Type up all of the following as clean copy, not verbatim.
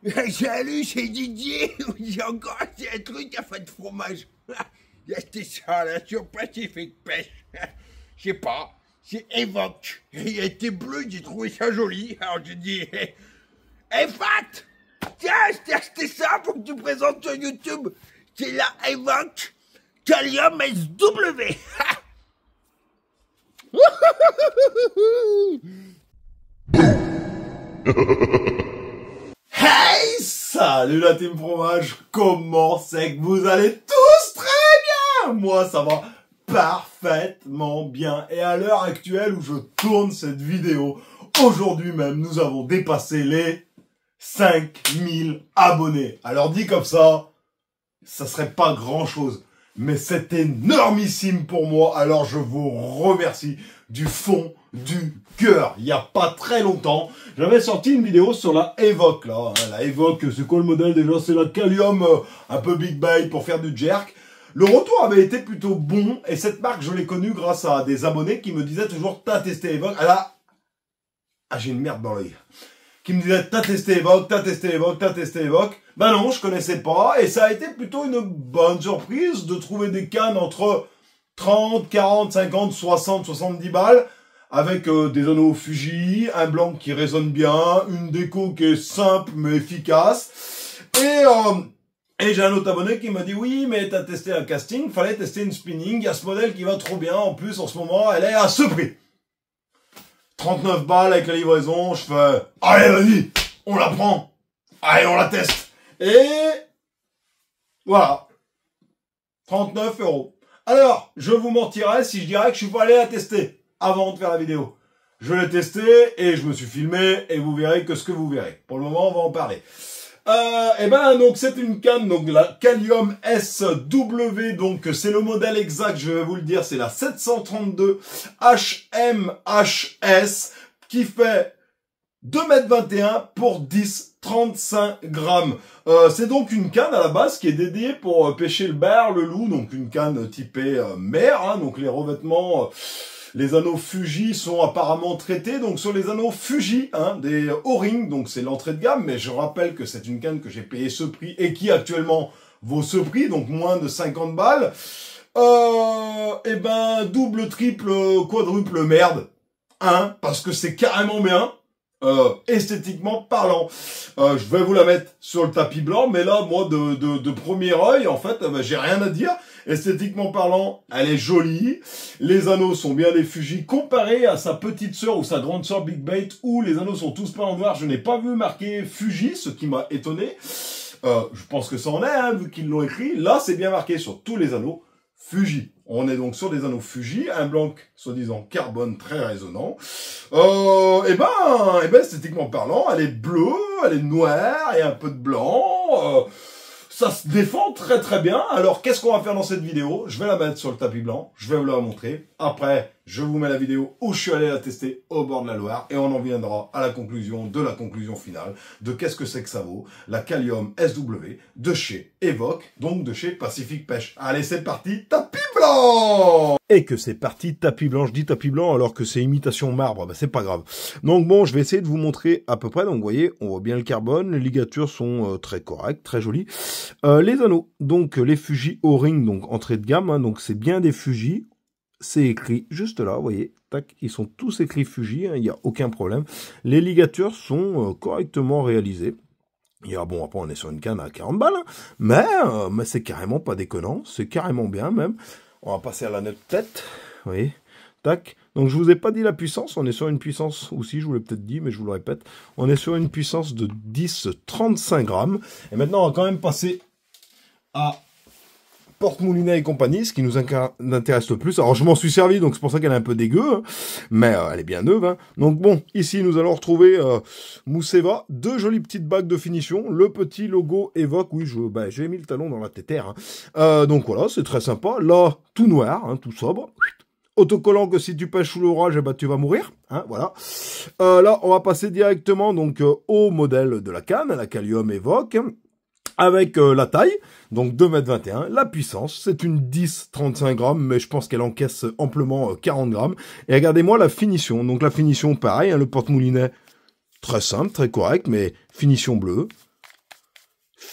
Salut, c'est Didier. J'ai encore acheté un truc à faire de fromage. J'ai acheté ça là sur Pacific Pêche. Je sais pas, c'est Evoque. Il a été bleu, j'ai trouvé ça joli. Alors j'ai dit, hey Fat, tiens, je t'ai acheté ça pour que tu présentes sur YouTube. C'est la Evoque Kalium SW. Hey, salut la team fromage, comment c'est que vous allez tous très bien? Moi ça va parfaitement bien et à l'heure actuelle où je tourne cette vidéo, aujourd'hui même nous avons dépassé les 5000 abonnés. Alors dit comme ça serait pas grand chose, mais c'est énormissime pour moi, alors je vous remercie du fond du cœur. Il y a pas très longtemps, j'avais sorti une vidéo sur la Evoque, là. La Evoque, c'est quoi le modèle déjà? C'est la Kalium, un peu big bait pour faire du jerk. Le retour avait été plutôt bon, et cette marque, je l'ai connue grâce à des abonnés qui me disaient toujours, t'as testé Evoque? J'ai une merde dans l'œil. Qui me disaient, t'as testé Evoque, t'as testé Evoque, t'as testé Evoque. Ben non, je connaissais pas, et ça a été plutôt une bonne surprise de trouver des cannes entre 30, 40, 50, 60, 70 balles, avec des anneaux Fuji, un blanc qui résonne bien, une déco qui est simple mais efficace, et j'ai un autre abonné qui m'a dit, oui, mais t'as testé un casting, fallait tester une spinning, il y a ce modèle qui va trop bien, en plus, en ce moment, elle est à ce prix. 39 balles avec la livraison, je fais, allez, vas-y, on la prend, allez, on la teste. Et voilà, 39 €. Alors, je vous mentirais si je dirais que je suis pas allé la tester avant de faire la vidéo. Je l'ai testé et je me suis filmé et vous verrez que ce que vous verrez. Pour le moment, on va en parler. Donc c'est une canne, donc de la Kalium SW, donc c'est le modèle exact, je vais vous le dire, c'est la 732 HMHS qui fait 2,21 m pour 35 grammes. C'est donc une canne à la base qui est dédiée pour pêcher le bar, le loup, donc une canne typée mer, hein, donc les revêtements, les anneaux Fuji sont apparemment traités, donc sur les anneaux Fuji, hein, des O-ring, donc c'est l'entrée de gamme, mais je rappelle que c'est une canne que j'ai payé ce prix et qui actuellement vaut ce prix, donc moins de 50 balles. Double, triple, quadruple merde, hein, parce que c'est carrément bien. Esthétiquement parlant, je vais vous la mettre sur le tapis blanc, mais là, moi, de premier œil, en fait, j'ai rien à dire. Esthétiquement parlant, elle est jolie. Les anneaux sont bien des Fuji comparé à sa petite sœur ou sa grande sœur Big Bait, où les anneaux sont tous peints en noir. Je n'ai pas vu marqué Fuji, ce qui m'a étonné. Je pense que ça en est, hein, vu qu'ils l'ont écrit. Là, c'est bien marqué sur tous les anneaux Fuji. On est donc sur des anneaux Fuji, un blanc soi-disant carbone très résonnant. Esthétiquement parlant, elle est bleue, elle est noire et un peu de blanc. Ça se défend très très bien. Alors qu'est-ce qu'on va faire dans cette vidéo? Je vais la mettre sur le tapis blanc, je vais vous la montrer. Après, je vous mets la vidéo où je suis allé la tester au bord de la Loire et on en viendra à la conclusion de la conclusion finale de qu'est-ce que c'est que ça vaut, la Kalium SW de chez Evoque, donc de chez Pacific Pêche. Allez, c'est parti, tapis blanc! Et que c'est parti tapis blanc, je dis tapis blanc alors que c'est imitation marbre, bah c'est pas grave. Donc bon, je vais essayer de vous montrer à peu près, donc vous voyez, on voit bien le carbone, les ligatures sont très correctes, très jolies. Les anneaux, donc les Fuji O-ring, donc entrée de gamme, hein, donc c'est bien des Fuji, c'est écrit juste là, vous voyez, tac, ils sont tous écrits Fuji, il n'y a aucun problème. Les ligatures sont correctement réalisées. Bon, après on est sur une canne à 40 balles, hein, mais c'est carrément pas déconnant, c'est carrément bien même. On va passer à la note tête, vous voyez, tac. Donc je vous ai pas dit la puissance, on est sur une puissance, ou si je vous l'ai peut-être dit, mais je vous le répète, on est sur une puissance de 10-35 grammes. Et maintenant on va quand même passer à porte-moulinet et compagnie, ce qui nous intéresse le plus. Alors je m'en suis servi, donc c'est pour ça qu'elle est un peu dégueu, hein, mais elle est bien neuve. Hein. Donc bon, ici nous allons retrouver Mousseva, deux jolies petites bagues de finition, le petit logo Evoque, oui, j'ai mis le talon dans la tétère. Hein. Donc voilà, c'est très sympa. Là, tout noir, hein, tout sobre. Autocollant que si tu pêches sous l'orage, tu vas mourir. Hein, voilà. Là, on va passer directement donc au modèle de la canne, la Kalium Evoque. Avec la taille, donc 2,21 m, la puissance, c'est une 10-35 grammes, mais je pense qu'elle encaisse amplement 40 grammes. Et regardez-moi la finition, donc la finition pareil, hein, le porte-moulinet très simple, très correct, mais finition bleue,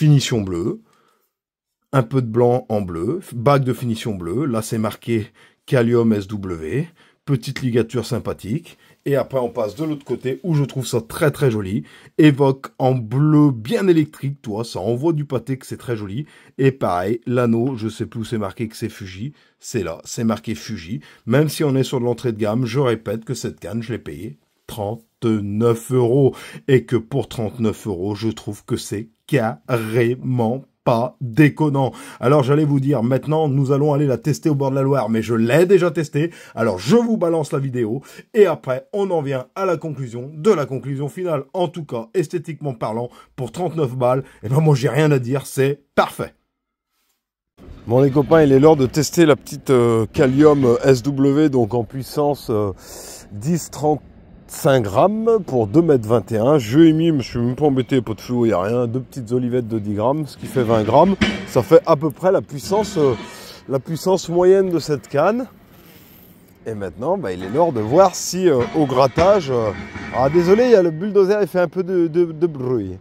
finition bleue, un peu de blanc en bleu, bague de finition bleue, là c'est marqué Kalium SW, petite ligature sympathique, et après on passe de l'autre côté où je trouve ça très très joli, Evoque en bleu bien électrique, toi, ça envoie du pâté que c'est très joli, et pareil, l'anneau, je sais plus où c'est marqué que c'est Fuji, c'est là, c'est marqué Fuji, même si on est sur de l'entrée de gamme, je répète que cette canne, je l'ai payée 39 €, et que pour 39 €, je trouve que c'est carrément pas déconnant. Alors j'allais vous dire, maintenant nous allons aller la tester au bord de la Loire, mais je l'ai déjà testée, alors je vous balance la vidéo, et après on en vient à la conclusion, de la conclusion finale, en tout cas esthétiquement parlant, pour 39 balles, et ben moi j'ai rien à dire, c'est parfait. Bon les copains, il est l'heure de tester la petite Kalium SW, donc en puissance 10-35 grammes pour 2,21 m. Je ai mis, je ne suis même pas embêté, pas de flou, il n'y a rien, 2 petites olivettes de 10 grammes, ce qui fait 20 grammes. Ça fait à peu près la puissance moyenne de cette canne. Et maintenant, bah, il est l'heure de voir si au grattage... Ah désolé, il y a le bulldozer, il fait un peu de bruit.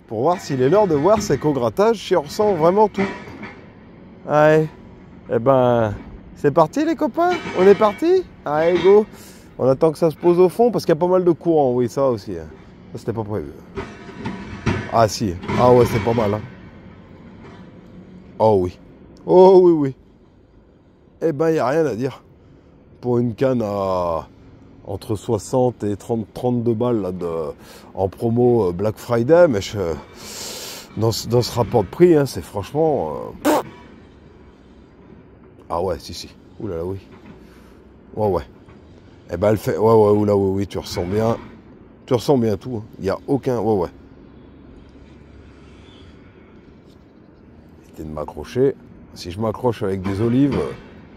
Pour voir s'il est l'heure de voir, c'est qu'au grattage, j'y ressens vraiment tout. Ouais, et ben, c'est parti les copains, on est parti. Allez go. On attend que ça se pose au fond parce qu'il y a pas mal de courant, oui, ça aussi. Ça, c'était pas prévu. Ah si, ah ouais, c'est pas mal. Hein. Oh oui. Oh oui, oui. Eh ben, il n'y a rien à dire. Pour une canne à entre 60 et 32 balles là, en promo Black Friday, mais dans ce rapport de prix, hein, c'est franchement... Ah ouais, si. Ouh là là, oui. Ouais. Eh ben elle fait, ouais, oula, oui, tu ressens bien tout, il n'y a aucun, ouais. Éviter de m'accrocher, si je m'accroche avec des olives,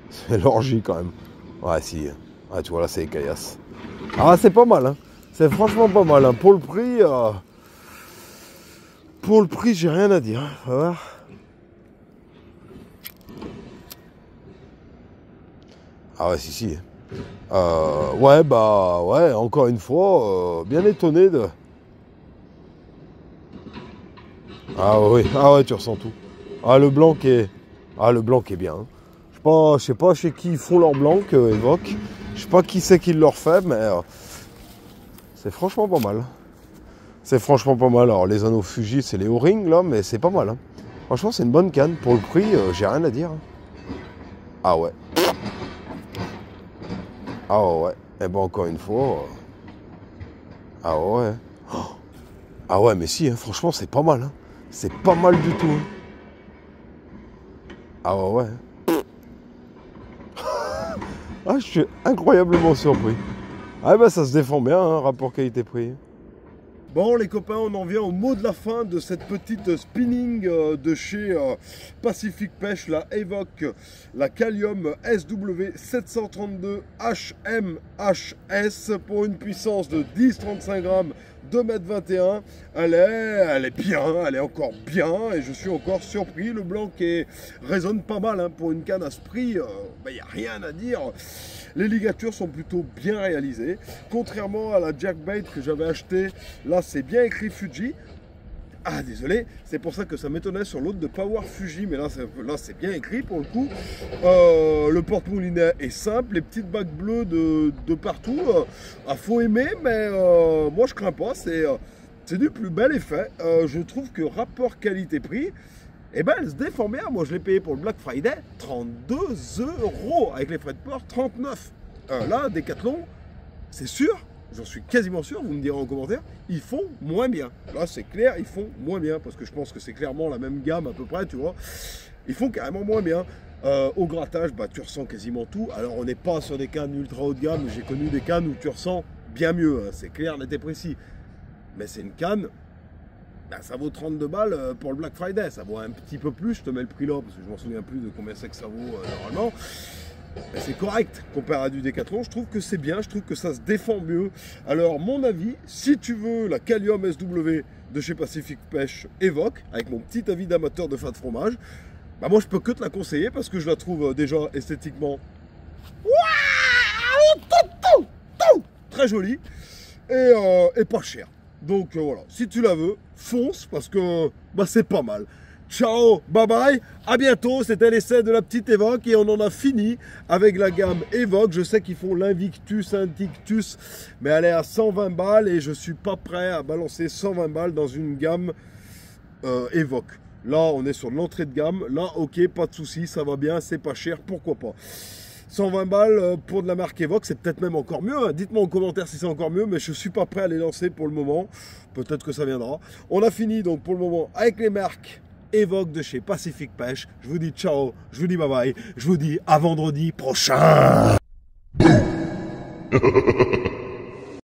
c'est l'orgie quand même. Ouais, si, ouais, tu vois là c'est les caillasses. Ah c'est pas mal, hein. C'est franchement pas mal, hein. Pour le prix, j'ai rien à dire, hein. On va voir. Ah ouais, si. Ouais, encore une fois, bien étonné de... Ah ouais, tu ressens tout. Ah, le blanc qui est bien. Hein. Je sais pas chez qui ils font leur blanc, Evoque. Je sais pas qui c'est qui leur fait, mais c'est franchement pas mal. C'est franchement pas mal. Alors, les anneaux Fuji, c'est les O-ring, là, mais c'est pas mal. Hein. Franchement, c'est une bonne canne. Pour le prix, j'ai rien à dire. Hein. Ah ouais. Ah ouais, et ben encore une fois. Ah ouais. Ah ouais, mais si, hein, franchement, c'est pas mal. Hein. C'est pas mal du tout. Hein. Ah ouais. Ah, je suis incroyablement surpris. Ah ben ça se défend bien, hein, rapport qualité-prix. Bon les copains, on en vient au mot de la fin de cette petite spinning de chez Pacific Pêche, la Evoque, la Kalium SW 732 HMHS pour une puissance de 10-35 grammes, 2,21 m. Elle est bien, elle est encore bien et je suis encore surpris. Le blanc qui résonne pas mal hein, pour une canne à ce prix, il n'y a rien à dire. Les ligatures sont plutôt bien réalisées. Contrairement à la Jackbait que j'avais acheté, là c'est bien écrit Fuji. Ah désolé, c'est pour ça que ça m'étonnait sur l'autre de Power Fuji, mais là c'est bien écrit pour le coup. Le porte-moulinet est simple, les petites bagues bleues de partout. Faut aimer, mais moi je crains pas, c'est du plus bel effet. Je trouve que rapport qualité-prix, eh ben elle se défend bien. Moi je l'ai payé pour le Black Friday 32 € avec les frais de port 39. Là, Decathlon, c'est sûr. J'en suis quasiment sûr, vous me direz en commentaire, ils font moins bien. Là, c'est clair, ils font moins bien, parce que je pense que c'est clairement la même gamme à peu près, tu vois. Ils font carrément moins bien. Au grattage, bah, tu ressens quasiment tout. Alors, on n'est pas sur des cannes ultra haut de gamme, j'ai connu des cannes où tu ressens bien mieux, hein. C'est clair, net et précis. Mais c'est une canne, bah, ça vaut 32 balles pour le Black Friday. Ça vaut un petit peu plus, je te mets le prix là, parce que je m'en souviens plus de combien c'est que ça vaut normalement. C'est correct comparé à du Decathlon, je trouve que c'est bien, je trouve que ça se défend mieux. Alors mon avis, si tu veux la Kalium SW de chez Pacific Pêche Evoque, avec mon petit avis d'amateur de fin de fromage, bah moi je peux que te la conseiller parce que je la trouve déjà esthétiquement très jolie et pas chère. Donc voilà, si tu la veux, fonce parce que bah, c'est pas mal. Ciao, bye bye, à bientôt. C'était l'essai de la petite Evoque et on en a fini avec la gamme Evoque. Je sais qu'ils font l'Invictus, Invictus, mais elle est à 120 balles et je suis pas prêt à balancer 120 balles dans une gamme Evoque. Là, on est sur l'entrée de gamme. Là, ok, pas de souci, ça va bien, c'est pas cher, pourquoi pas. 120 balles pour de la marque Evoque, c'est peut-être même encore mieux. Hein. Dites-moi en commentaire si c'est encore mieux, mais je ne suis pas prêt à les lancer pour le moment. Peut-être que ça viendra. On a fini donc pour le moment avec les marques Evoque de chez Pacific Pêche. Je vous dis ciao, je vous dis bye bye, je vous dis à vendredi prochain.